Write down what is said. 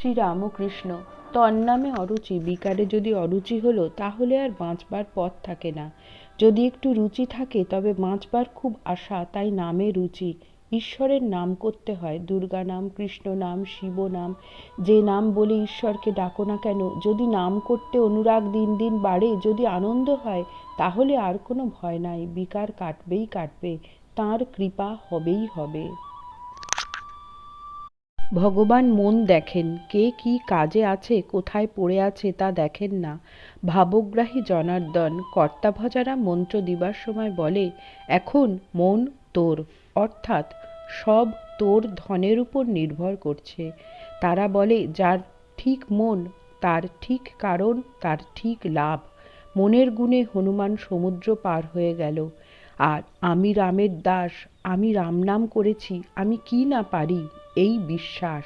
শ্রীরামকৃষ্ণ। তন্নামে অরুচি, বিকারে যদি অরুচি হলো তাহলে আর বাঁচবার পথ থাকে না। যদি একটু রুচি থাকে তবে বাঁচবার খুব আশা, তাই নামে রুচি। ঈশ্বরের নাম করতে হয়, দুর্গা নাম, কৃষ্ণ নাম, শিব নাম, যে নাম বলে ঈশ্বরকে ডাকো না কেন, যদি নাম করতে অনুরাগ দিন দিন বাড়ে, যদি আনন্দ হয়, তাহলে আর কোনো ভয় নাই, বিকার কাটবেই কাটবে, তাঁর কৃপা হবেই হবে। ভগবান মন দেখেন, কে কি কাজে আছে, কোথায় পড়ে আছে তা দেখেন না। ভাবগ্রাহী জনার্দন কর্তাভজারা মন্ত্র দিবার সময় বলে, এখন মন তোর, অর্থাৎ সব তোর ধনের উপর নির্ভর করছে। তারা বলে, যার ঠিক মন তার ঠিক কারণ, তার ঠিক লাভ। মনের গুণে হনুমান সমুদ্র পার হয়ে গেল। আর আমি রামের দাস, আমি রাম নাম করেছি, আমি কি না পারি, এই বিশ্বাস।